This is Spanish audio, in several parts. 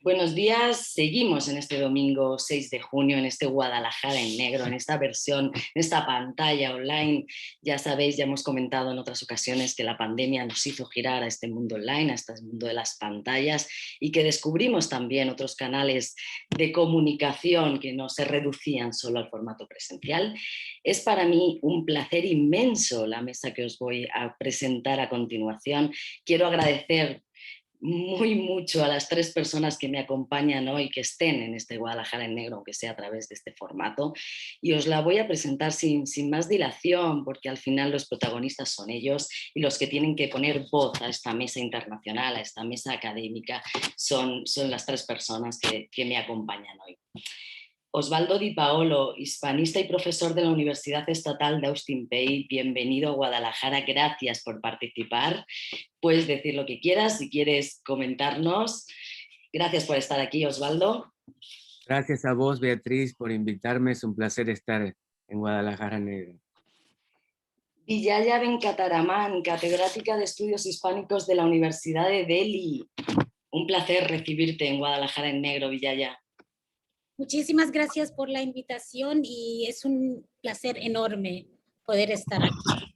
Buenos días, seguimos en este domingo 6 de junio, en este Guadalajara en negro, en esta versión, en esta pantalla online. Ya sabéis, ya hemos comentado en otras ocasiones que la pandemia nos hizo girar a este mundo online, a este mundo de las pantallas, y que descubrimos también otros canales de comunicación que no se reducían solo al formato presencial. Es para mí un placer inmenso la mesa que os voy a presentar a continuación. Quiero agradecer mucho a las tres personas que me acompañan hoy, que estén en este Guadalajara en negro, aunque sea a través de este formato, y os la voy a presentar sin más dilación, porque al final los protagonistas son ellos y los que tienen que poner voz a esta mesa internacional, a esta mesa académica, son las tres personas que me acompañan hoy. Osvaldo Di Paolo, hispanista y profesor de la Universidad Estatal de Austin Peay, bienvenido a Guadalajara, gracias por participar. Puedes decir lo que quieras, si quieres comentarnos. Gracias por estar aquí, Osvaldo. Gracias a vos, Beatriz, por invitarme. Es un placer estar en Guadalajara Negro. Vijaya Venkataraman, catedrática de Estudios Hispánicos de la Universidad de Delhi. Un placer recibirte en Guadalajara en negro, Vijaya. Muchísimas gracias por la invitación y es un placer enorme poder estar aquí.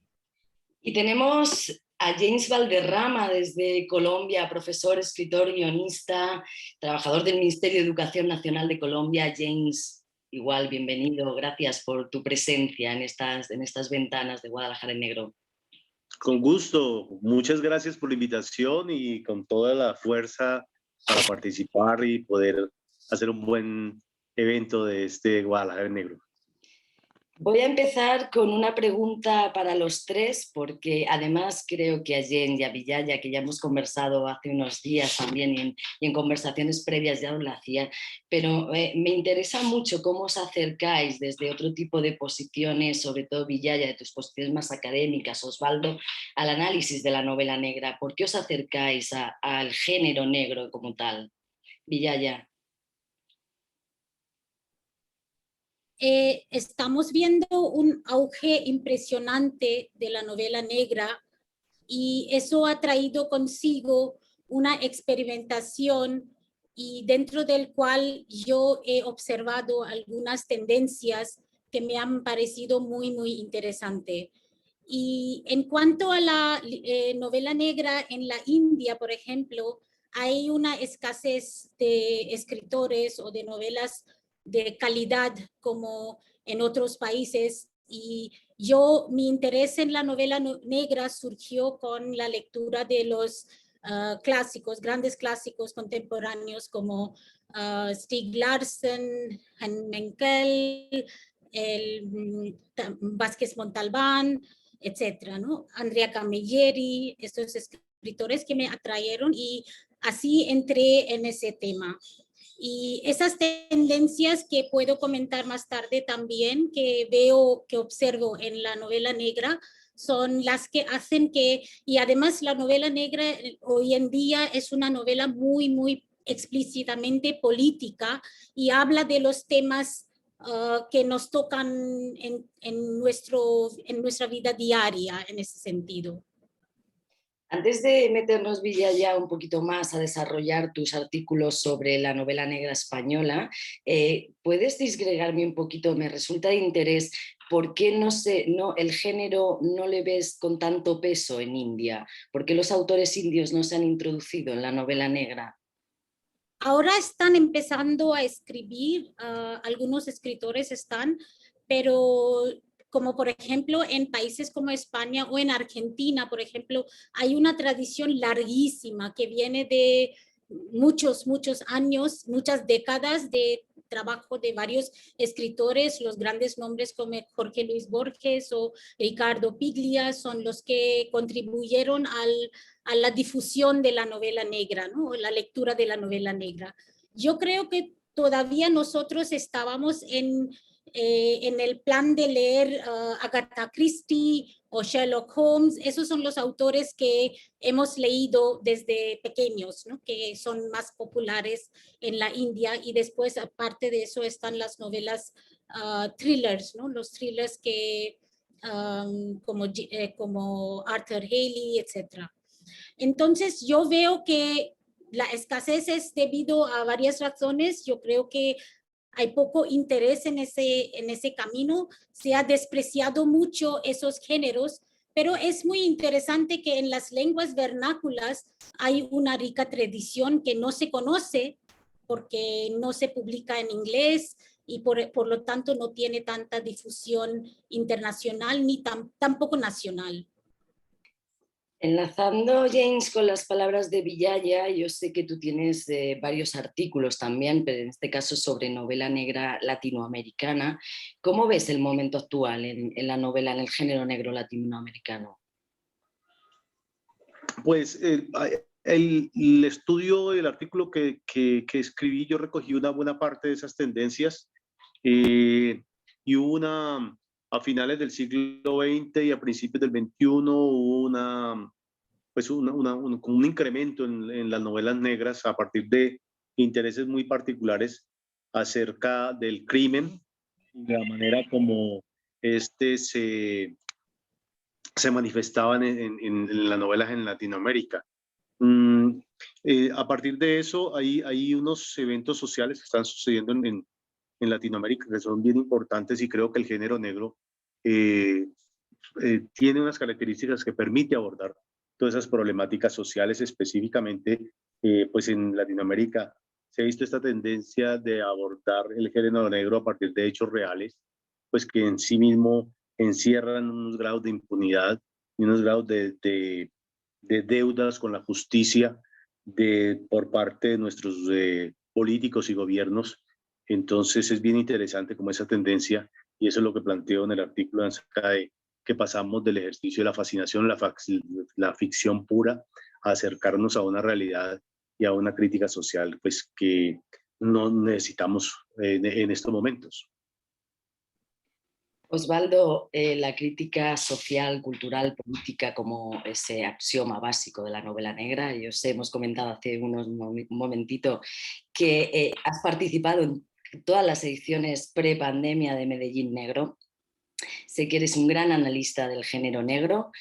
Y tenemos a James Valderrama desde Colombia, profesor, escritor, guionista, trabajador del Ministerio de Educación Nacional de Colombia. James, igual, bienvenido. Gracias por tu presencia en estas ventanas de Guadalajara en negro. Con gusto. Muchas gracias por la invitación y con toda la fuerza para participar y poder hacer un buen evento de este Guadalajara en negro. Voy a empezar con una pregunta para los tres, porque además creo que a Jen y a Vijaya, que ya hemos conversado hace unos días también y en conversaciones previas ya os lo hacía, pero me interesa mucho cómo os acercáis desde otro tipo de posiciones, sobre todo Vijaya, de tus posiciones más académicas, Osvaldo, al análisis de la novela negra. ¿Por qué os acercáis al género negro como tal? Vijaya. Estamos viendo un auge impresionante de la novela negra y eso ha traído consigo una experimentación y dentro del cual yo he observado algunas tendencias que me han parecido muy interesantes. Y en cuanto a la novela negra en la India, por ejemplo, hay una escasez de escritores o de novelas de calidad como en otros países, y mi interés en la novela negra surgió con la lectura de los clásicos, grandes clásicos contemporáneos como Stieg Larsson, Han Menkel, Vázquez Montalbán, etcétera, ¿no? Andrea Camilleri, estos escritores que me atrayeron y así entré en ese tema. Y esas tendencias que puedo comentar más tarde también, que veo, que observo en la novela negra, son las que hacen que, y además la novela negra hoy en día es una novela muy explícitamente política y habla de los temas que nos tocan en nuestra vida diaria en ese sentido. Antes de meternos, Vijaya, un poquito más a desarrollar tus artículos sobre la novela negra española, ¿puedes disgregarme un poquito? Me resulta de interés, ¿por qué el género no le ves con tanto peso en India? ¿Por qué los autores indios no se han introducido en la novela negra? Ahora están empezando a escribir, algunos escritores están, pero como por ejemplo en países como España o en Argentina, por ejemplo, hay una tradición larguísima que viene de muchos años, muchas décadas de trabajo de varios escritores. Los grandes nombres como Jorge Luis Borges o Ricardo Piglia son los que contribuyeron a la difusión de la novela negra, ¿no? La lectura de la novela negra. Yo creo que todavía nosotros estábamos en el plan de leer Agatha Christie o Sherlock Holmes. Esos son los autores que hemos leído desde pequeños, ¿no? Que son más populares en la India, y después aparte de eso están las novelas thrillers, ¿no? Los thrillers que como Arthur Haley, etcétera. Entonces yo veo que la escasez es debido a varias razones. Yo creo que hay poco interés en ese camino, se ha despreciado mucho esos géneros, pero es muy interesante que en las lenguas vernáculas hay una rica tradición que no se conoce porque no se publica en inglés y por lo tanto no tiene tanta difusión internacional ni tampoco nacional. Enlazando, James, con las palabras de Villaya, yo sé que tú tienes varios artículos también, pero en este caso sobre novela negra latinoamericana. ¿Cómo ves el momento actual en la novela, en el género negro latinoamericano? Pues el estudio, el artículo que escribí, yo recogí una buena parte de esas tendencias y hubo a finales del siglo XX y a principios del XXI hubo como un incremento en las novelas negras a partir de intereses muy particulares acerca del crimen y de la manera como se manifestaban en las novelas en Latinoamérica. A partir de eso, hay unos eventos sociales que están sucediendo en Latinoamérica que son bien importantes y creo que el género negro tiene unas características que permite abordar todas esas problemáticas sociales específicamente, pues en Latinoamérica se ha visto esta tendencia de abordar el género negro a partir de hechos reales, pues que en sí mismo encierran unos grados de impunidad y unos grados de deudas con la justicia por parte de nuestros políticos y gobiernos. Entonces es bien interesante como esa tendencia, y eso es lo que planteo en el artículo acerca de que pasamos del ejercicio de la fascinación, la ficción pura, a acercarnos a una realidad y a una crítica social pues que no necesitamos en estos momentos. Osvaldo, la crítica social, cultural, política como ese axioma básico de la novela negra. Yo sé, hemos comentado hace un momentito que has participado en todas las ediciones pre-pandemia de Medellín Negro. Sé que eres un gran analista del género negro,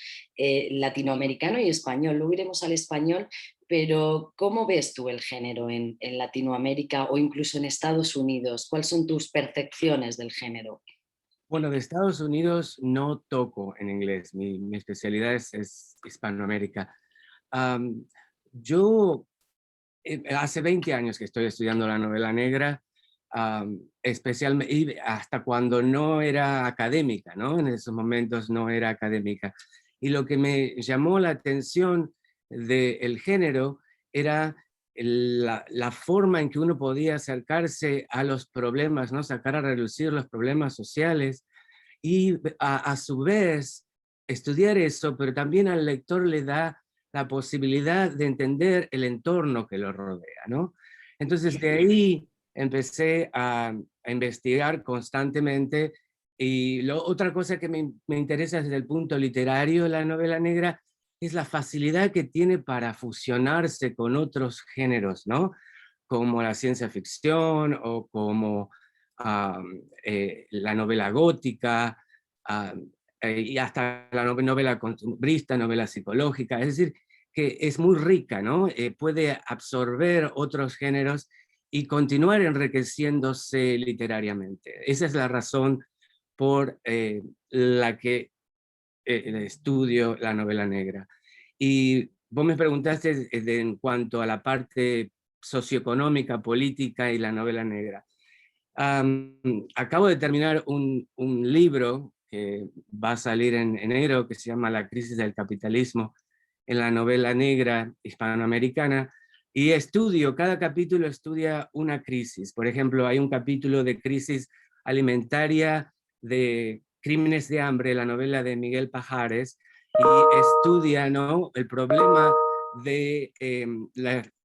latinoamericano y español. Luego iremos al español, pero ¿cómo ves tú el género en Latinoamérica o incluso en Estados Unidos? ¿Cuáles son tus percepciones del género? Bueno, de Estados Unidos no toco en inglés, mi especialidad es Hispanoamérica. Yo hace 20 años que estoy estudiando la novela negra, especialmente y hasta cuando no era académica, ¿no? En esos momentos no era académica. Y lo que me llamó la atención del género era la forma en que uno podía acercarse a los problemas, ¿no? Sacar a relucir los problemas sociales y a su vez estudiar eso, pero también al lector le da la posibilidad de entender el entorno que lo rodea, ¿no? Entonces de ahí empecé a investigar constantemente y otra cosa que me interesa desde el punto literario de la novela negra es la facilidad que tiene para fusionarse con otros géneros, ¿no? Como la ciencia ficción o como la novela gótica y hasta la novela costumbrista, novela psicológica, es decir, que es muy rica, ¿no? Puede absorber otros géneros y continuar enriqueciéndose literariamente. Esa es la razón por la que estudio la novela negra. Y vos me preguntaste en cuanto a la parte socioeconómica, política y la novela negra. Acabo de terminar un libro que va a salir en enero, que se llama La crisis del capitalismo en la novela negra hispanoamericana, y cada capítulo estudia una crisis. Por ejemplo, hay un capítulo de crisis alimentaria, de Crímenes de hambre, la novela de Miguel Pajares, y estudia, ¿no?, el problema de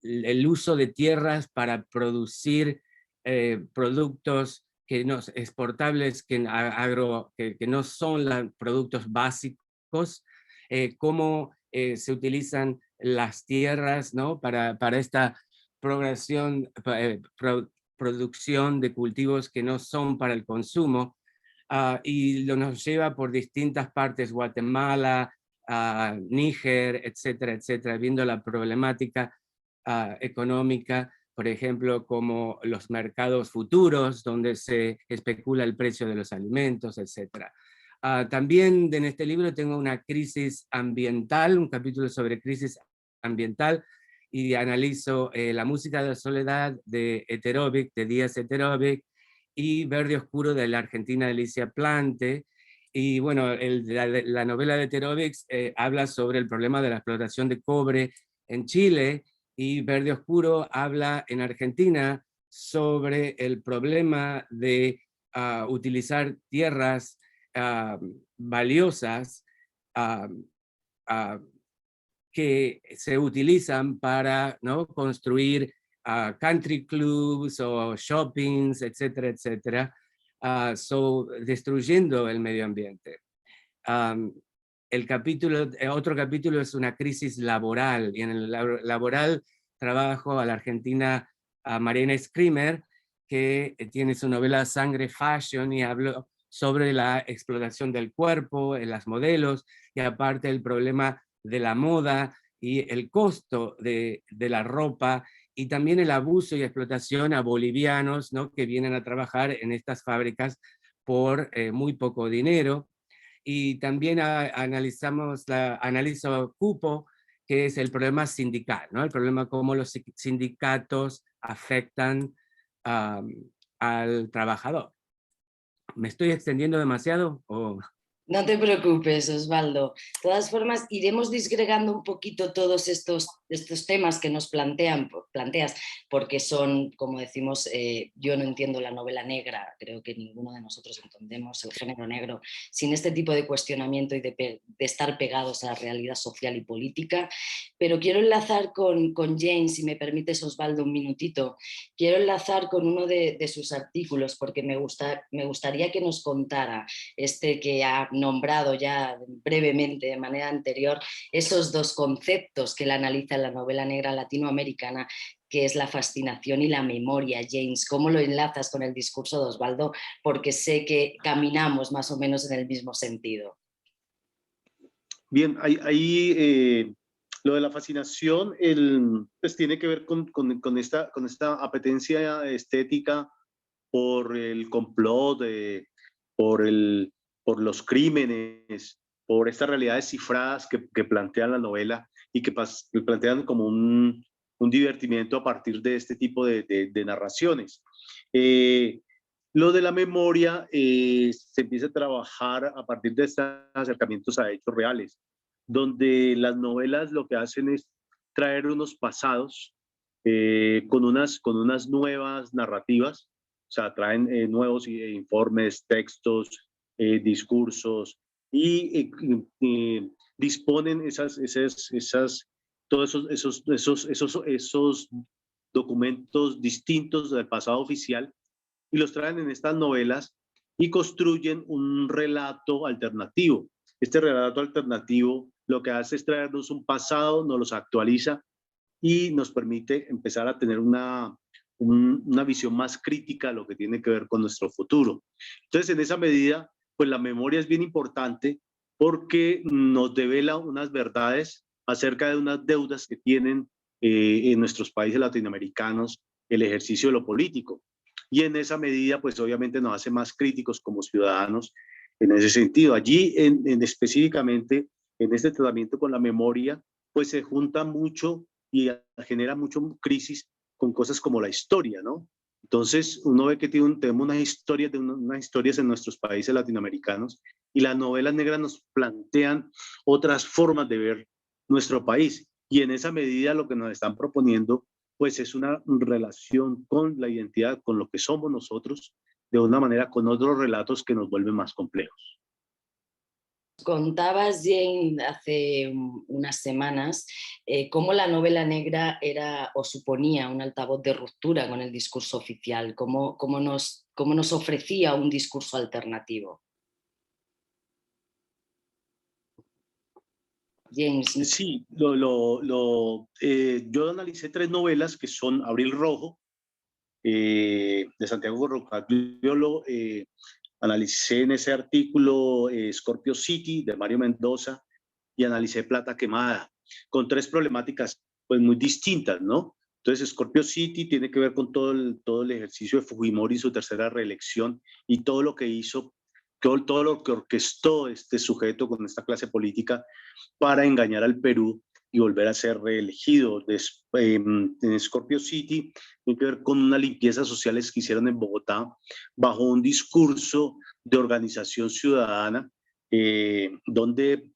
el uso de tierras para producir productos que no, exportables, que no son productos básicos, cómo se utilizan las tierras, ¿no?, para esta producción de cultivos que no son para el consumo, y nos lleva por distintas partes, Guatemala, Níger, etcétera, etcétera, viendo la problemática económica, por ejemplo, como los mercados futuros, donde se especula el precio de los alimentos, etc. También en este libro tengo una crisis ambiental, un capítulo sobre crisis ambiental, y analizo la música de la soledad de Eterovic, de Díaz Eterovic, y Verde Oscuro de la argentina Alicia Plante. Y bueno, la novela de Eterovic habla sobre el problema de la explotación de cobre en Chile, y Verde Oscuro habla en Argentina sobre el problema de utilizar tierras valiosas que se utilizan para, ¿no?, construir country clubs o shoppings, etcétera, etcétera, destruyendo el medio ambiente. Otro capítulo es una crisis laboral, y en el laboral trabajo a la argentina Mariana Screamer, que tiene su novela Sangre Fashion, y hablo sobre la explotación del cuerpo, en las modelos, y aparte el problema de la moda y el costo de la ropa, y también el abuso y explotación a bolivianos, ¿no?, que vienen a trabajar en estas fábricas por muy poco dinero. Y también analizo cupo, que es el problema sindical, ¿no? El problema cómo los sindicatos afectan al trabajador. ¿Me estoy extendiendo demasiado? No te preocupes, Osvaldo. De todas formas, iremos disgregando un poquito todos estos temas que nos planteas, porque son, como decimos, yo no entiendo la novela negra, creo que ninguno de nosotros entendemos el género negro sin este tipo de cuestionamiento y de estar pegados a la realidad social y política. Pero quiero enlazar con James, si me permites, Osvaldo, un minutito. Quiero enlazar con uno de sus artículos, porque me gustaría que nos contara que ha nombrado ya brevemente de manera anterior, esos dos conceptos que él analiza en la novela negra latinoamericana, que es la fascinación y la memoria. James, ¿cómo lo enlazas con el discurso de Osvaldo? Porque sé que caminamos más o menos en el mismo sentido. Bien, ahí lo de la fascinación pues tiene que ver con esta apetencia estética por el complot, por los crímenes, por estas realidades cifradas que plantean la novela y que plantean como un divertimiento a partir de este tipo de narraciones. Lo de la memoria se empieza a trabajar a partir de estos acercamientos a hechos reales, donde las novelas lo que hacen es traer unos pasados con unas nuevas narrativas. O sea, traen nuevos informes, textos, discursos, y disponen todos esos documentos distintos del pasado oficial, y los traen en estas novelas y construyen un relato alternativo. Este relato alternativo lo que hace es traernos un pasado, nos los actualiza y nos permite empezar a tener una visión más crítica de lo que tiene que ver con nuestro futuro. Entonces, en esa medida, pues la memoria es bien importante porque nos devela unas verdades acerca de unas deudas que tienen en nuestros países latinoamericanos el ejercicio de lo político. Y en esa medida, pues obviamente nos hace más críticos como ciudadanos en ese sentido. Allí, específicamente, en este tratamiento con la memoria, pues se junta mucho y genera mucho crisis con cosas como la historia, ¿no? Entonces, uno ve que tenemos unas historias en nuestros países latinoamericanos, y las novelas negras nos plantean otras formas de ver nuestro país. Y en esa medida lo que nos están proponiendo, pues es una relación con la identidad, con lo que somos nosotros, de una manera con otros relatos que nos vuelven más complejos. Contabas, Jane, hace unas semanas cómo la novela negra era o suponía un altavoz de ruptura con el discurso oficial, cómo nos ofrecía un discurso alternativo. James. Sí, yo analicé 3 novelas que son Abril Rojo, de Santiago Rocagliolo, analicé en ese artículo Scorpio City, de Mario Mendoza, y analicé Plata Quemada, con 3 problemáticas pues muy distintas, ¿no? Entonces, Scorpio City tiene que ver con todo el ejercicio de Fujimori y su tercera reelección y todo lo que hizo, todo lo que orquestó este sujeto con esta clase política para engañar al Perú y volver a ser reelegido. En Scorpio City tiene que ver con unas limpiezas sociales que hicieron en Bogotá bajo un discurso de organización ciudadana, donde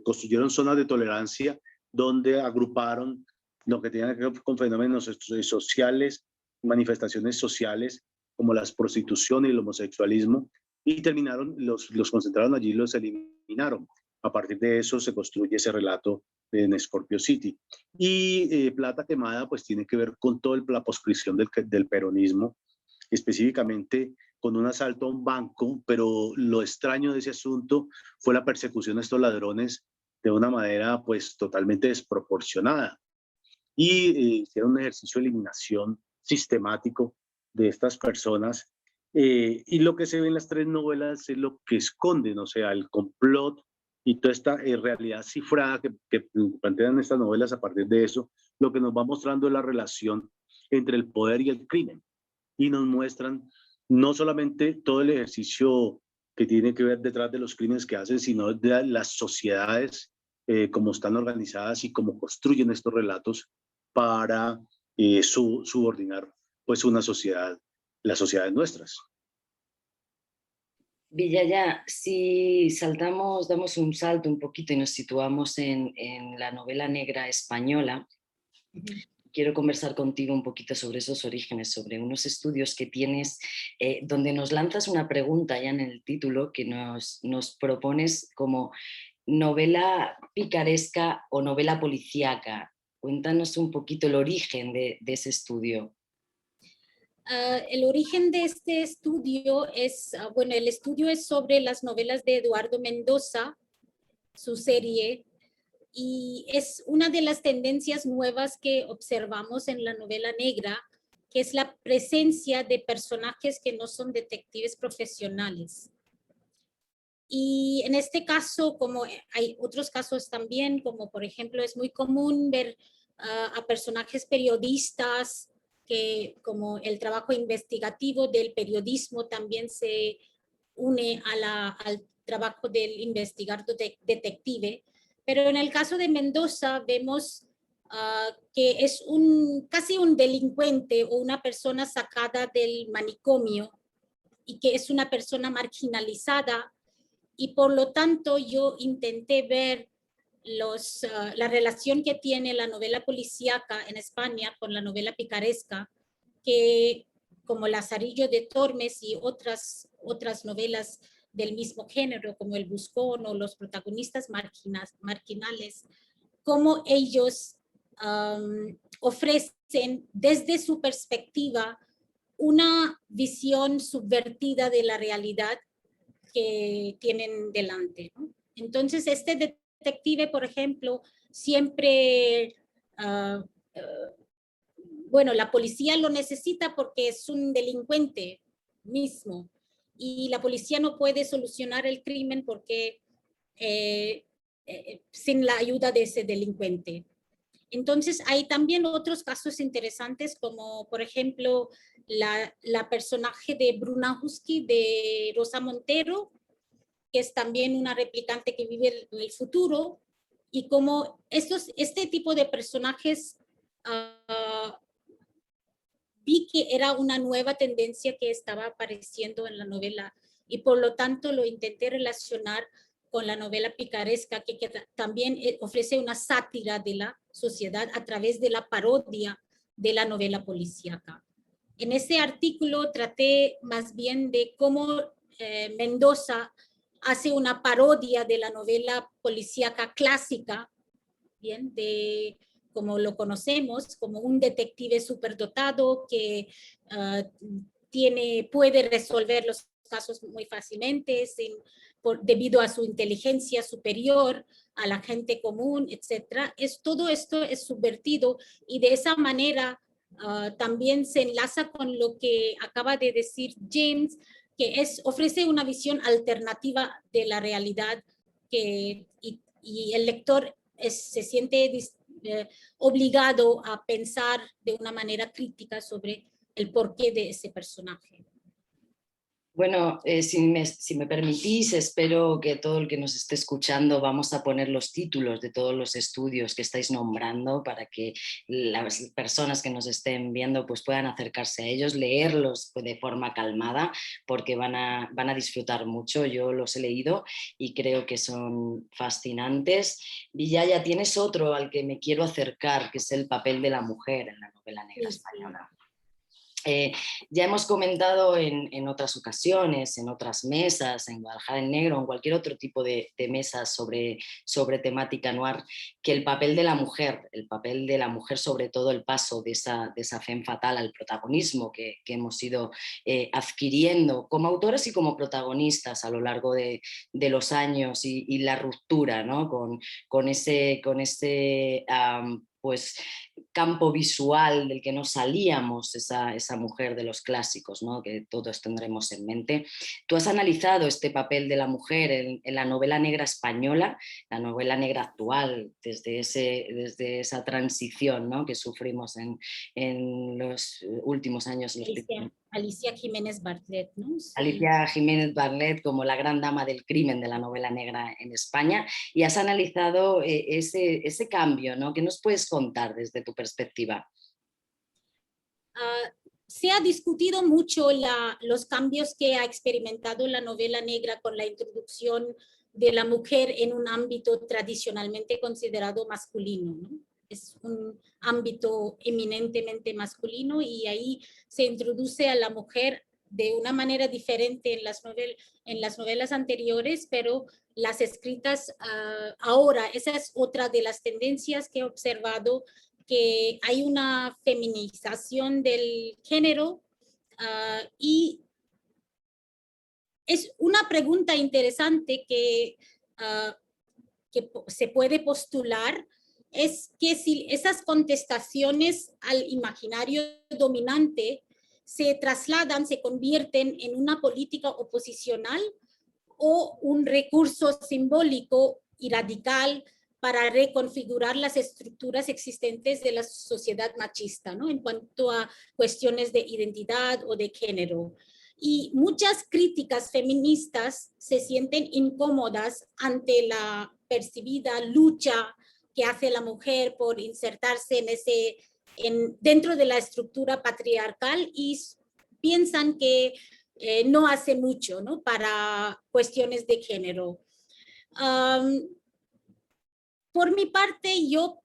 construyeron zonas de tolerancia, donde agruparon lo que tenía que ver con fenómenos sociales, manifestaciones sociales, como la prostitución y el homosexualismo, y los concentraron allí y los eliminaron. A partir de eso se construye ese relato en Scorpio City. Y Plata Quemada pues tiene que ver con toda la proscripción del peronismo, específicamente con un asalto a un banco, pero lo extraño de ese asunto fue la persecución a estos ladrones de una manera pues totalmente desproporcionada. Y hicieron un ejercicio de eliminación sistemático de estas personas. Y lo que se ve en las tres novelas es lo que esconden, o sea, el complot y toda esta realidad cifrada que plantean estas novelas. A partir de eso, lo que nos va mostrando es la relación entre el poder y el crimen. Y nos muestran no solamente todo el ejercicio que tiene que ver detrás de los crímenes que hacen, sino de las sociedades, cómo están organizadas y cómo construyen estos relatos para subordinar pues una sociedad, las sociedades nuestras. Villaya, si saltamos, damos un salto un poquito y nos situamos en la novela negra española, quiero conversar contigo un poquito sobre esos orígenes, sobre unos estudios que tienes, donde nos lanzas una pregunta ya en el título que nos propones como novela picaresca o novela policíaca. Cuéntanos un poquito el origen de ese estudio. El origen de este estudio es, bueno, el estudio es sobre las novelas de Eduardo Mendoza, su serie, y es una de las tendencias nuevas que observamos en la novela negra, que es la presencia de personajes que no son detectives profesionales. Y en este caso, como hay otros casos también, como por ejemplo es muy común ver a personajes periodistas, que como el trabajo investigativo del periodismo también se une al trabajo del investigador detective. Pero en el caso de Mendoza vemos que es casi un delincuente o una persona sacada del manicomio y que es una persona marginalizada, y por lo tanto yo intenté ver la relación que tiene la novela policíaca en España con la novela picaresca, que como Lazarillo de Tormes y otras novelas del mismo género, como El Buscón o Los protagonistas marginales, cómo ellos ofrecen desde su perspectiva una visión subvertida de la realidad que tienen delante, ¿no? Entonces, este detective, por ejemplo, siempre, bueno, la policía lo necesita porque es un delincuente mismo, y la policía no puede solucionar el crimen porque sin la ayuda de ese delincuente. Entonces, hay también otros casos interesantes, como por ejemplo la personaje de Bruna Husky de Rosa Montero, que es también una replicante que vive en el futuro, y como este tipo de personajes vi que era una nueva tendencia que estaba apareciendo en la novela, y por lo tanto lo intenté relacionar con la novela picaresca, que también ofrece una sátira de la sociedad a través de la parodia de la novela policíaca. En ese artículo traté más bien de cómo Mendoza hace una parodia de la novela policíaca clásica, bien, como lo conocemos, como un detective superdotado que puede resolver los casos muy fácilmente debido a su inteligencia superior a la gente común, etc. Todo esto es subvertido, y de esa manera también se enlaza con lo que acaba de decir James, que ofrece una visión alternativa de la realidad, y el lector se siente obligado a pensar de una manera crítica sobre el porqué de ese personaje. Bueno, si me permitís, espero que todo el que nos esté escuchando vamos a poner los títulos de todos los estudios que estáis nombrando para que las personas que nos estén viendo pues puedan acercarse a ellos, leerlos de forma calmada, porque van a disfrutar mucho. Yo los he leído y creo que son fascinantes. Villaya, tienes otro al que me quiero acercar, que es el papel de la mujer en la novela negra española. Ya hemos comentado en otras ocasiones, en otras mesas, en Guadalajara en Negro, en cualquier otro tipo de mesas sobre temática noir, que el papel de la mujer sobre todo el paso de esa femme fatale al protagonismo que hemos ido adquiriendo como autores y como protagonistas a lo largo de los años y la ruptura, ¿no? con ese pues campo visual del que no salíamos, esa mujer de los clásicos, ¿no? Que todos tendremos en mente. Tú has analizado este papel de la mujer en la novela negra española, la novela negra actual, desde esa transición, ¿no? que sufrimos en los últimos años. Alicia Jiménez Bartlett, ¿no? Sí. Alicia Jiménez Bartlett como la gran dama del crimen de la novela negra en España, y has analizado ese cambio, ¿no? ¿Qué nos puedes contar desde tu perspectiva? Se ha discutido mucho los cambios que ha experimentado la novela negra con la introducción de la mujer en un ámbito tradicionalmente considerado masculino, ¿no? Es un ámbito eminentemente masculino y ahí se introduce a la mujer de una manera diferente en las novelas anteriores, pero las escritas ahora, esa es otra de las tendencias que he observado, que hay una feminización del género y es una pregunta interesante que se puede postular, es que si esas contestaciones al imaginario dominante se trasladan, se convierten en una política oposicional o un recurso simbólico y radical para reconfigurar las estructuras existentes de la sociedad machista, ¿no? En cuanto a cuestiones de identidad o de género. Y muchas críticas feministas se sienten incómodas ante la percibida lucha que hace la mujer por insertarse dentro de la estructura patriarcal y piensan que no hace mucho, ¿no? Para cuestiones de género. Por mi parte, yo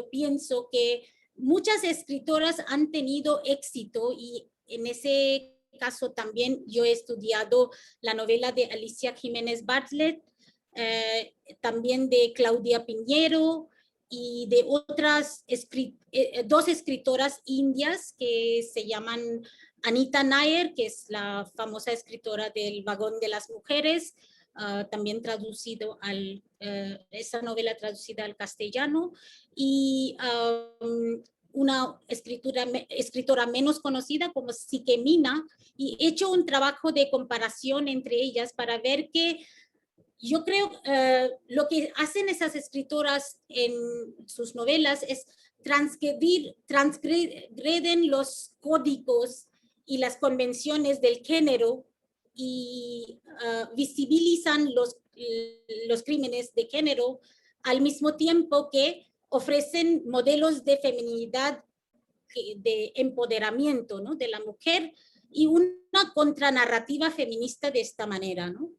pienso que muchas escritoras han tenido éxito y en ese caso también yo he estudiado la novela de Alicia Jiménez Bartlett, también de Claudia Piñero y de otras dos escritoras indias que se llaman Anita Nair, que es la famosa escritora del Vagón de las Mujeres, también traducido esa novela traducida al castellano, y una escritora menos conocida como Sique Mina, y he hecho un trabajo de comparación entre ellas para ver que yo creo lo que hacen esas escritoras en sus novelas es transgreden los códigos y las convenciones del género y visibilizan los crímenes de género al mismo tiempo que ofrecen modelos de feminidad, de empoderamiento, ¿no? de la mujer y una contranarrativa feminista de esta manera, ¿no?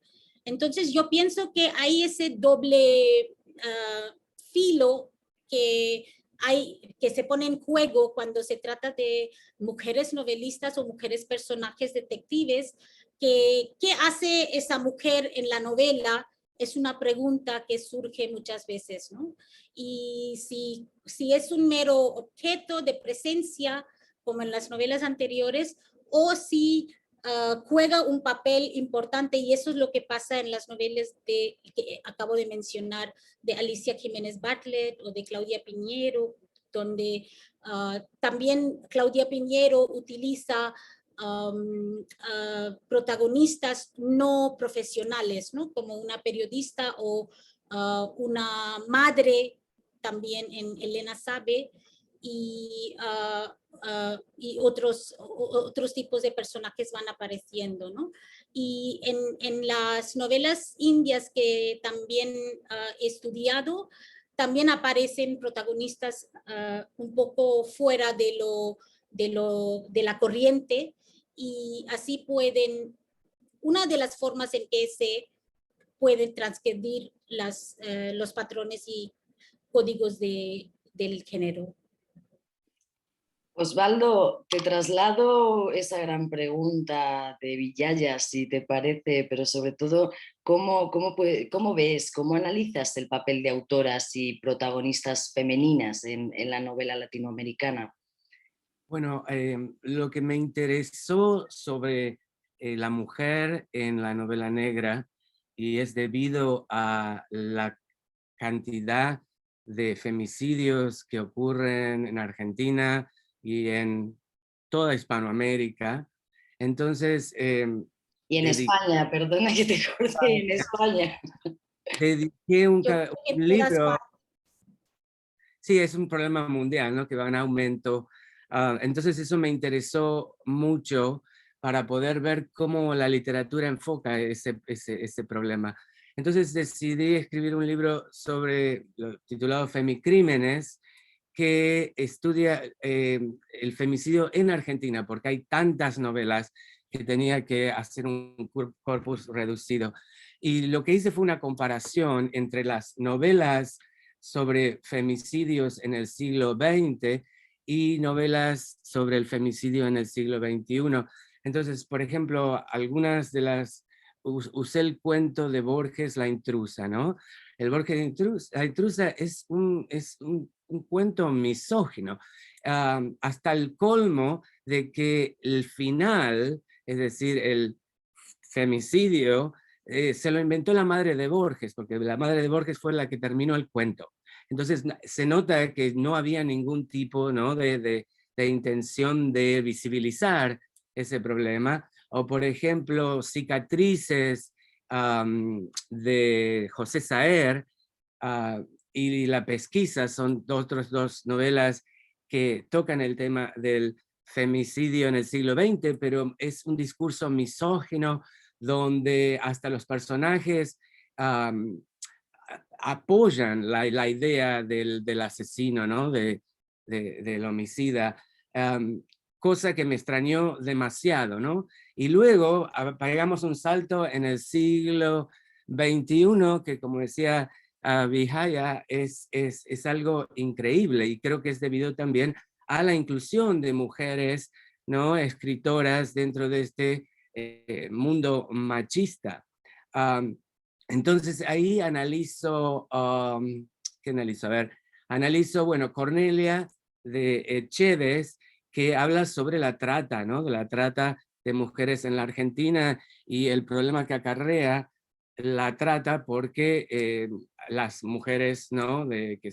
Entonces yo pienso que hay ese doble filo que se pone en juego cuando se trata de mujeres novelistas o mujeres personajes detectives. ¿Qué hace esa mujer en la novela? Es una pregunta que surge muchas veces, ¿no? Y si es un mero objeto de presencia, como en las novelas anteriores, o si juega un papel importante, y eso es lo que pasa en las novelas que acabo de mencionar, de Alicia Jiménez Bartlett o de Claudia Piñero, donde también Claudia Piñero utiliza protagonistas no profesionales, ¿no? Como una periodista o una madre también en Elena Sabe y otros tipos de personajes van apareciendo, ¿no? Y en las novelas indias que también he estudiado, también aparecen protagonistas un poco fuera de la corriente, y así pueden, una de las formas en que se pueden transgredir los patrones y códigos del género. Osvaldo, te traslado esa gran pregunta de Vilaya, si te parece, pero sobre todo, ¿cómo ves, cómo analizas el papel de autoras y protagonistas femeninas en la novela latinoamericana? Bueno, lo que me interesó sobre la mujer en la novela negra, y es debido a la cantidad de femicidios que ocurren en Argentina y en toda Hispanoamérica. Entonces, Y en España, perdona que te corte, en España. dediqué Yo creo que un libro. Sí, es un problema mundial, ¿no? Que va en aumento. Entonces eso me interesó mucho para poder ver cómo la literatura enfoca ese problema. Entonces decidí escribir un libro titulado Femicrímenes, que estudia el femicidio en Argentina, porque hay tantas novelas que tenía que hacer un corpus reducido. Y lo que hice fue una comparación entre las novelas sobre femicidios en el siglo XX y novelas sobre el femicidio en el siglo XXI. Entonces, por ejemplo, algunas de las... Usé el cuento de Borges, La intrusa, ¿no? El Borges, La intrusa es un cuento misógino, hasta el colmo de que el final, es decir, el femicidio, se lo inventó la madre de Borges, porque la madre de Borges fue la que terminó el cuento. Entonces se nota que no había ningún tipo, ¿no? de intención de visibilizar ese problema. O por ejemplo, Cicatrices de José Saer y La pesquisa son otras dos novelas que tocan el tema del femicidio en el siglo XX, pero es un discurso misógino donde hasta los personajes apoyan la idea del asesino, ¿no? Del homicida, cosa que me extrañó demasiado, ¿no? Y luego pegamos un salto en el siglo XXI, que como decía Vijaya, es algo increíble, y creo que es debido también a la inclusión de mujeres, ¿no? Escritoras dentro de este mundo machista. Entonces ahí analizo, ¿qué analizo? A ver, analizo, bueno, Cornelia de Echeves, que habla sobre la trata, ¿no? De la trata de mujeres en la Argentina y el problema que acarrea la trata, porque las mujeres, ¿no? Que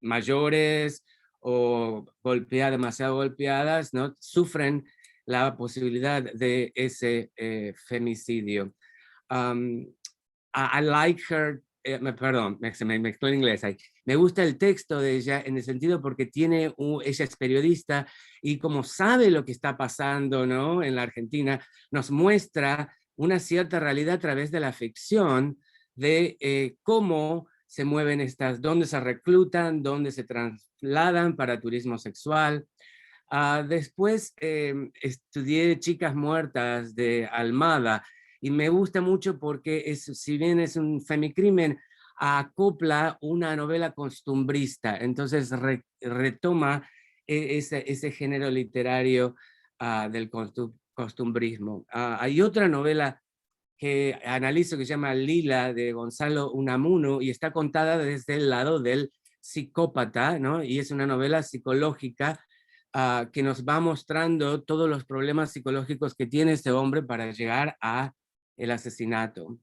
mayores o demasiado golpeadas, ¿no? Sufren la posibilidad de ese femicidio. I like her, perdón, me mezcló en inglés ahí. Me gusta el texto de ella en el sentido porque ella es periodista y como sabe lo que está pasando, ¿no? En la Argentina, nos muestra una cierta realidad a través de la ficción de cómo se mueven dónde se reclutan, dónde se trasladan para turismo sexual. Después estudié Chicas Muertas de Almada, y me gusta mucho porque si bien es un femicrimen, acopla una novela costumbrista, entonces retoma ese género literario del costumbrismo. Hay otra novela que analizo que se llama Lila, de Gonzalo Unamuno, y está contada desde el lado del psicópata, ¿no? Y es una novela psicológica que nos va mostrando todos los problemas psicológicos que tiene este hombre para llegar a el asesinato.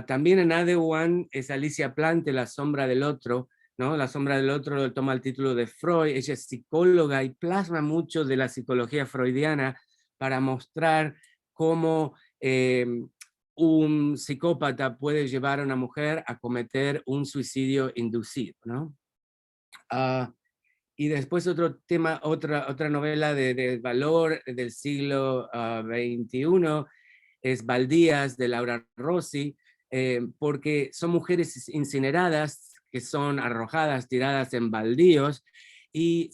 También en Adewan es Alicia Plante, La sombra del otro, ¿no? La sombra del otro toma el título de Freud, ella es psicóloga y plasma mucho de la psicología freudiana para mostrar cómo un psicópata puede llevar a una mujer a cometer un suicidio inducido, ¿no? Y después otro tema, otra novela de valor del siglo XXI es Baldías, de Laura Rossi, porque son mujeres incineradas que son arrojadas, tiradas en baldíos, y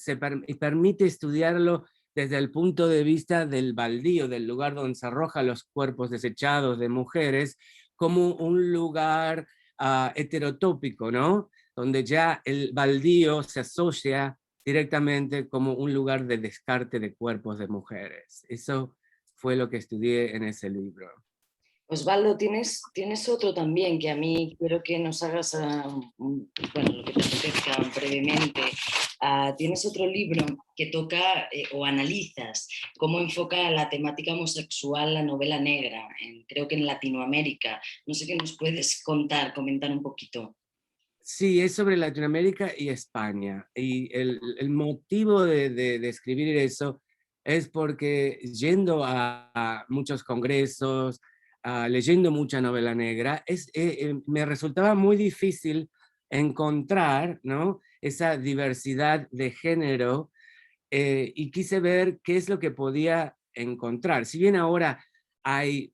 permite estudiarlo desde el punto de vista del baldío, del lugar donde se arrojan los cuerpos desechados de mujeres, como un lugar heterotópico, ¿no? Donde ya el baldío se asocia directamente como un lugar de descarte de cuerpos de mujeres. Eso fue lo que estudié en ese libro. Osvaldo, tienes otro también que a mí quiero que nos hagas, bueno, lo que te apetezca brevemente. Tienes otro libro que toca o analizas cómo enfoca la temática homosexual la novela negra, creo que en Latinoamérica. No sé qué nos puedes comentar un poquito. Sí, es sobre Latinoamérica y España. Y el motivo de escribir eso es porque yendo a muchos congresos, leyendo mucha novela negra, me resultaba muy difícil encontrar, ¿no?, esa diversidad de género, y quise ver qué es lo que podía encontrar. Si bien ahora hay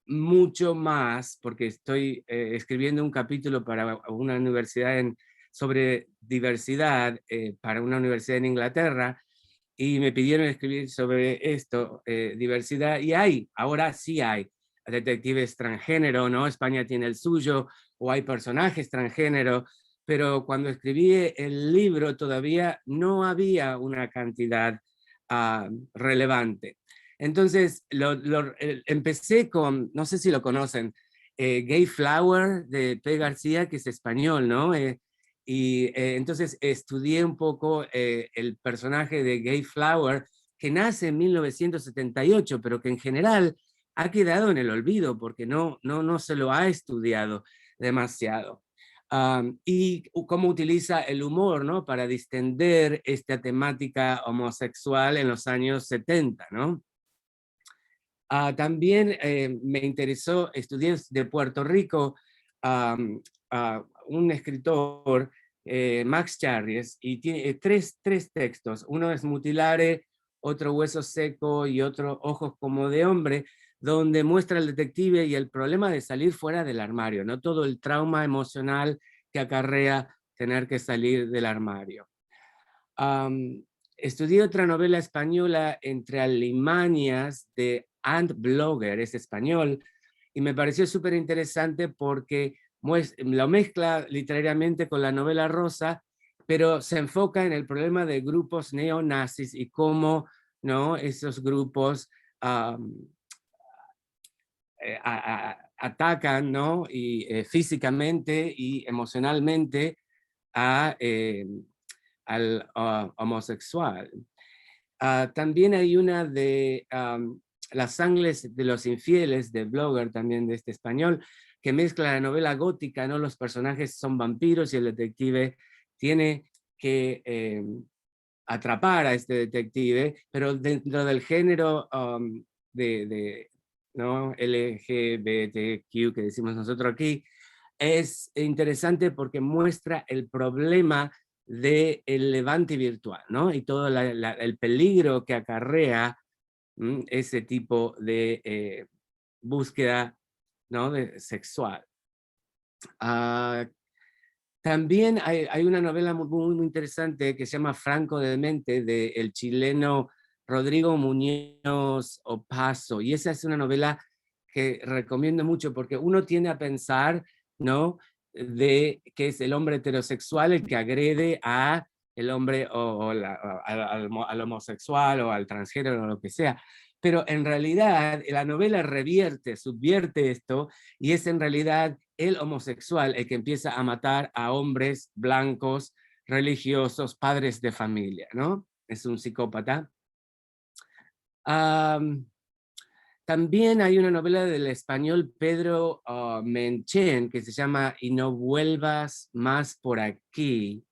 mucho más, porque estoy escribiendo un capítulo para una universidad sobre diversidad, para una universidad en Inglaterra, y me pidieron escribir sobre esto, diversidad, y ahora sí hay detectives transgénero, ¿no? España tiene el suyo, o hay personajes transgénero, pero cuando escribí el libro todavía no había una cantidad relevante. Entonces empecé con, no sé si lo conocen, Gay Flower de P. García, que es español, ¿no? Entonces estudié un poco el personaje de Gay Flower, que nace en 1978, pero que en general ha quedado en el olvido porque no se lo ha estudiado demasiado. Y cómo utiliza el humor, ¿no?, para distender esta temática homosexual en los años 70, ¿no? También me interesó, estudié de Puerto Rico, un escritor, Max Charries, y tiene tres textos. Uno es Mutilare, otro Hueso Seco y otro Ojos como de hombre, donde muestra al detective y el problema de salir fuera del armario, ¿no? Todo el trauma emocional que acarrea tener que salir del armario. Estudié otra novela española, Entre alimañas, de Ant Blogger, es español, y me pareció súper interesante porque lo mezcla literariamente con la novela rosa, pero se enfoca en el problema de grupos neonazis y cómo, ¿no?, esos grupos atacan, ¿no?, y, físicamente y emocionalmente al homosexual. También hay una de Las sangres de los infieles, de Blogger, también de este español, que mezcla la novela gótica, ¿no? Los personajes son vampiros y el detective tiene que atrapar a este detective, pero dentro del género ¿no?, LGBTQ, que decimos nosotros aquí, es interesante porque muestra el problema del levante virtual, ¿no? Y todo el peligro que acarrea ese tipo de búsqueda, ¿no?, sexual. También hay una novela muy interesante que se llama Franco Demente, del chileno Rodrigo Muñoz Opaso, y esa es una novela que recomiendo mucho porque uno tiende a pensar, ¿no?, de que es el hombre heterosexual el que agrede a el hombre al homosexual o al transgénero o lo que sea, pero en realidad la novela subvierte esto, y es en realidad el homosexual el que empieza a matar a hombres blancos, religiosos, padres de familia, ¿no? Es un psicópata. También hay una novela del español Pedro Menchen que se llama Y no vuelvas más por aquí.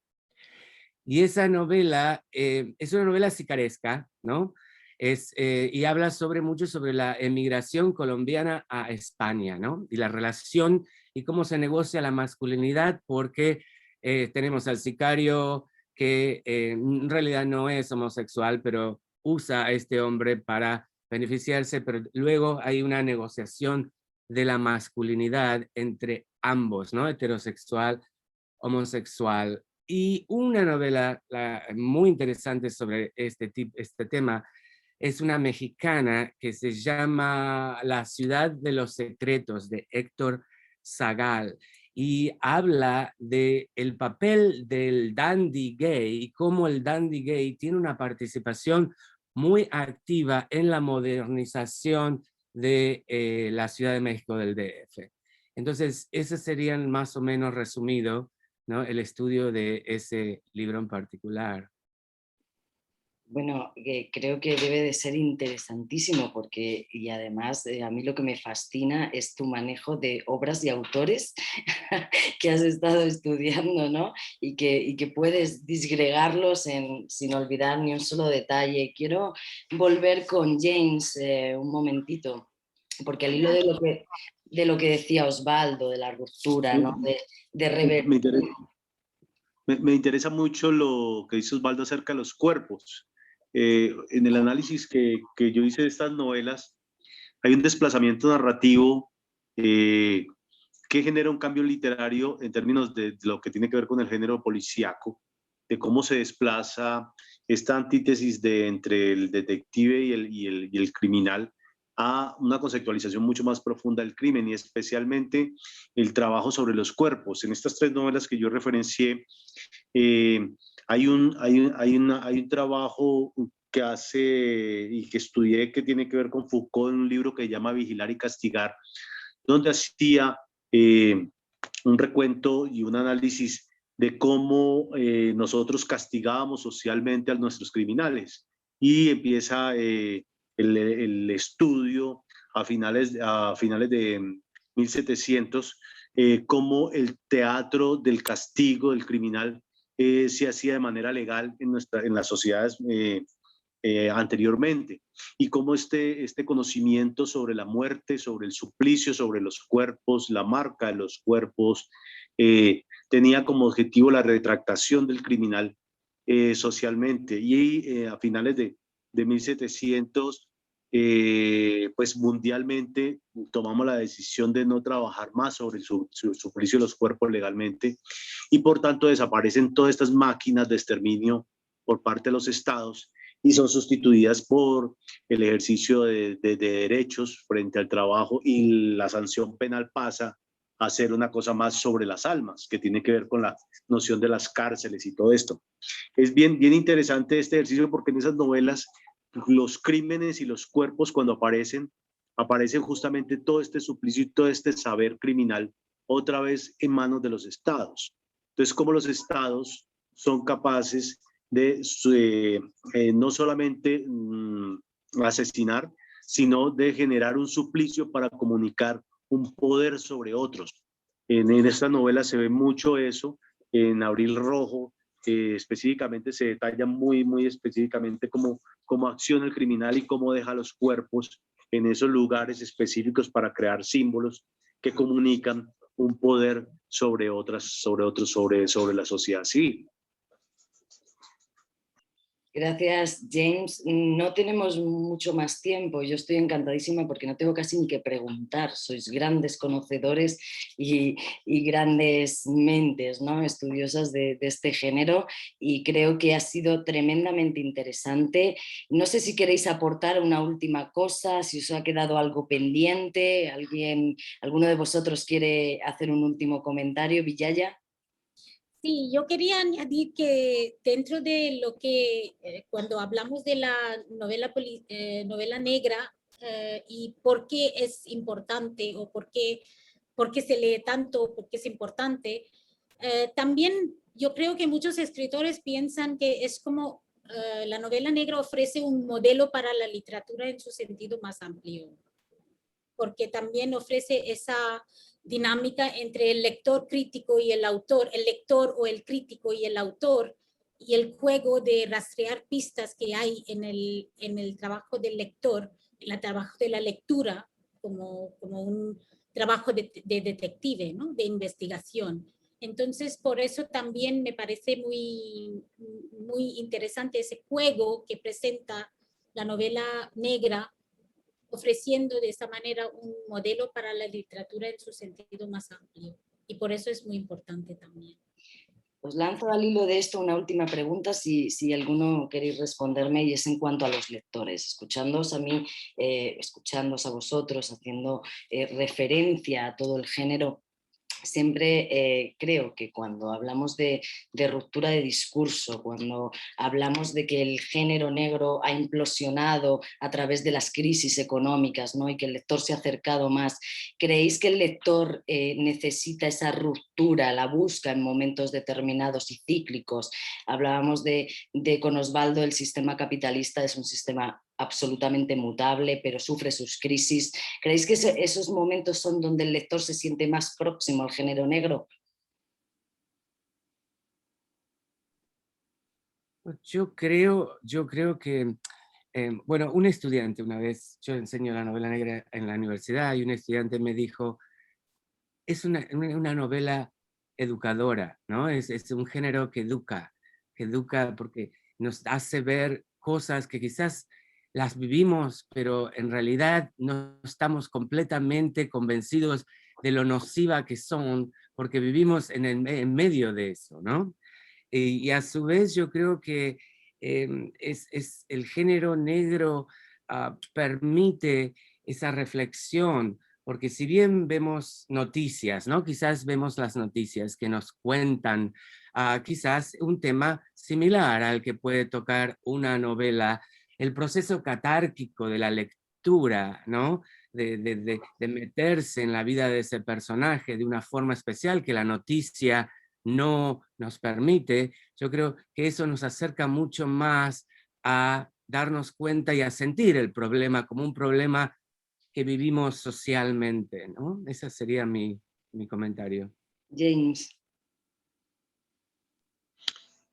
Y esa novela es una novela sicaresca, ¿no? Y habla mucho sobre la emigración colombiana a España, ¿no? Y la relación y cómo se negocia la masculinidad, porque Tenemos al sicario que en realidad no es homosexual, pero usa a este hombre para beneficiarse, pero luego hay una negociación de la masculinidad entre ambos, ¿no? Heterosexual, homosexual. Y una novela muy interesante sobre este tema es una mexicana que se llama La ciudad de los secretos, de Héctor Zagal, y habla de el papel del dandy gay y cómo el dandy gay tiene una participación muy activa en la modernización de la Ciudad de México del DF. Entonces, ese sería más o menos resumido, ¿no?, el estudio de ese libro en particular. Bueno, creo que debe de ser interesantísimo porque, y además a mí lo que me fascina es tu manejo de obras y autores que has estado estudiando, ¿no? Y que puedes disgregarlos sin olvidar ni un solo detalle. Quiero volver con James un momentito, porque al hilo de lo que decía Osvaldo, de la ruptura, ¿no? De revertir. Me interesa mucho lo que dice Osvaldo acerca de los cuerpos. En el análisis que yo hice de estas novelas, hay un desplazamiento narrativo que genera un cambio literario en términos de lo que tiene que ver con el género policíaco, de cómo se desplaza esta antítesis entre el detective y el criminal a una conceptualización mucho más profunda del crimen y especialmente el trabajo sobre los cuerpos. En estas tres novelas que yo referencié, hay un trabajo que hace y que estudié que tiene que ver con Foucault en un libro que se llama Vigilar y Castigar, donde hacía un recuento y un análisis de cómo nosotros castigábamos socialmente a nuestros criminales. Y empieza el estudio a finales de 1700, cómo el teatro del castigo del criminal se hacía de manera legal en las sociedades anteriormente, y cómo este conocimiento sobre la muerte, sobre el suplicio, sobre los cuerpos, la marca de los cuerpos, tenía como objetivo la retractación del criminal socialmente. Y a finales de 1700, pues mundialmente tomamos la decisión de no trabajar más sobre el suplicio de los cuerpos legalmente, y por tanto desaparecen todas estas máquinas de exterminio por parte de los estados y son sustituidas por el ejercicio de derechos frente al trabajo, y la sanción penal pasa a ser una cosa más sobre las almas, que tiene que ver con la noción de las cárceles y todo esto. Es bien interesante este ejercicio porque en esas novelas los crímenes y los cuerpos, cuando aparecen justamente todo este suplicio y todo este saber criminal otra vez en manos de los estados. Entonces, cómo los estados son capaces de no solamente asesinar, sino de generar un suplicio para comunicar un poder sobre otros. En esta novela se ve mucho eso. En Abril Rojo específicamente se detalla muy específicamente cómo acciona el criminal y cómo deja los cuerpos en esos lugares específicos para crear símbolos que comunican un poder sobre la sociedad civil. Gracias, James. No tenemos mucho más tiempo. Yo estoy encantadísima porque no tengo casi ni que preguntar. Sois grandes conocedores y grandes mentes, ¿no?, estudiosas de este género, y creo que ha sido tremendamente interesante. No sé si queréis aportar una última cosa, si os ha quedado algo pendiente. ¿Alguno de vosotros quiere hacer un último comentario? Villaya. Sí, yo quería añadir que dentro de lo que, cuando hablamos de la novela negra y por qué es importante o por qué se lee tanto, por qué es importante, también yo creo que muchos escritores piensan que es como la novela negra ofrece un modelo para la literatura en su sentido más amplio, porque también ofrece esa dinámica entre el lector crítico y el autor, el lector o el crítico y el autor, y el juego de rastrear pistas que hay en el trabajo del lector, en el trabajo de la lectura, como un trabajo de detective, ¿no?, de investigación. Entonces, por eso también me parece muy interesante ese juego que presenta la novela negra, ofreciendo de esa manera un modelo para la literatura en su sentido más amplio. Y por eso es muy importante también. Os lanzo al hilo de esto una última pregunta, si alguno queréis responderme, y es en cuanto a los lectores. Escuchándoos a mí, escuchándoos a vosotros, haciendo referencia a todo el género, siempre creo que cuando hablamos de ruptura de discurso, cuando hablamos de que el género negro ha implosionado a través de las crisis económicas, ¿no? Y que el lector se ha acercado más, ¿creéis que el lector necesita esa ruptura, la busca en momentos determinados y cíclicos? Hablábamos con Osvaldo, el sistema capitalista es un sistema absolutamente mutable, pero sufre sus crisis. ¿Creéis que esos momentos son donde el lector se siente más próximo al género negro? Yo creo que, bueno, un estudiante una vez, yo enseño la novela negra en la universidad, y un estudiante me dijo, es una novela educadora, ¿no? Es un género que educa porque nos hace ver cosas que quizás las vivimos, pero en realidad no estamos completamente convencidos de lo nociva que son, porque vivimos en medio de eso, ¿no? Y a su vez yo creo que es el género negro permite esa reflexión, porque si bien vemos noticias, ¿no? Quizás vemos las noticias que nos cuentan quizás un tema similar al que puede tocar una novela, el proceso catárquico de la lectura, ¿no? De meterse en la vida de ese personaje de una forma especial que la noticia no nos permite. Yo creo que eso nos acerca mucho más a darnos cuenta y a sentir el problema como un problema que vivimos socialmente, ¿no? Ese sería mi comentario. James.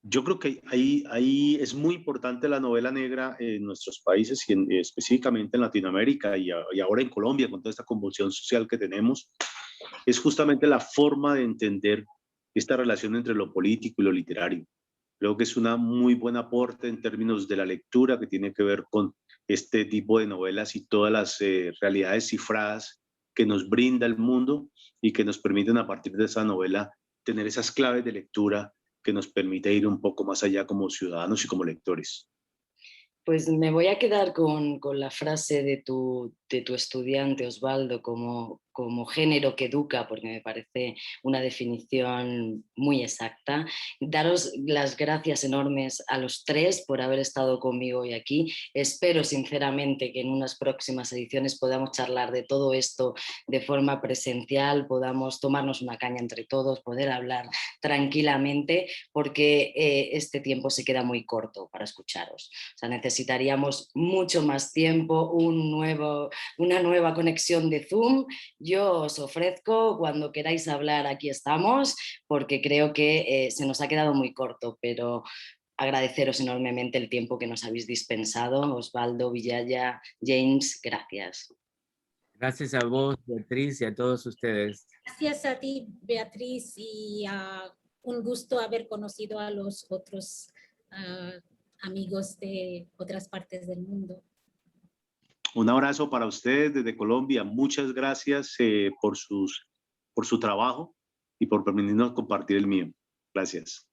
Yo creo que ahí es muy importante la novela negra en nuestros países y específicamente en Latinoamérica y ahora en Colombia con toda esta convulsión social que tenemos. Es justamente la forma de entender esta relación entre lo político y lo literario. Creo que es una muy buen aporte en términos de la lectura que tiene que ver con este tipo de novelas y todas las realidades cifradas que nos brinda el mundo y que nos permiten a partir de esa novela tener esas claves de lectura que nos permite ir un poco más allá como ciudadanos y como lectores. Pues me voy a quedar con la frase de tu estudiante, Osvaldo, como género que educa, porque me parece una definición muy exacta. Daros las gracias enormes a los tres por haber estado conmigo hoy aquí. Espero sinceramente que en unas próximas ediciones podamos charlar de todo esto de forma presencial, podamos tomarnos una caña entre todos, poder hablar tranquilamente, porque este tiempo se queda muy corto para escucharos. O sea, necesitaríamos mucho más tiempo, una nueva conexión de Zoom. Yo os ofrezco, cuando queráis hablar, aquí estamos, porque creo que se nos ha quedado muy corto, pero agradeceros enormemente el tiempo que nos habéis dispensado. Osvaldo, Villaya, James, gracias. Gracias a vos, Beatriz, y a todos ustedes. Gracias a ti, Beatriz, y un gusto haber conocido a los otros amigos de otras partes del mundo. Un abrazo para ustedes desde Colombia. Muchas gracias por su trabajo y por permitirnos compartir el mío. Gracias.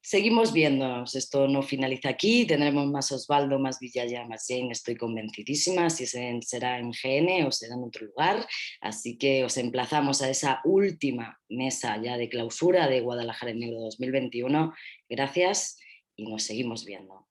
Seguimos viéndonos, esto no finaliza aquí, tendremos más Osvaldo, más Villaya, más Jane, estoy convencidísima, si será en GN o será en otro lugar, así que os emplazamos a esa última mesa ya de clausura de Guadalajara en Negro 2021. Gracias y nos seguimos viendo.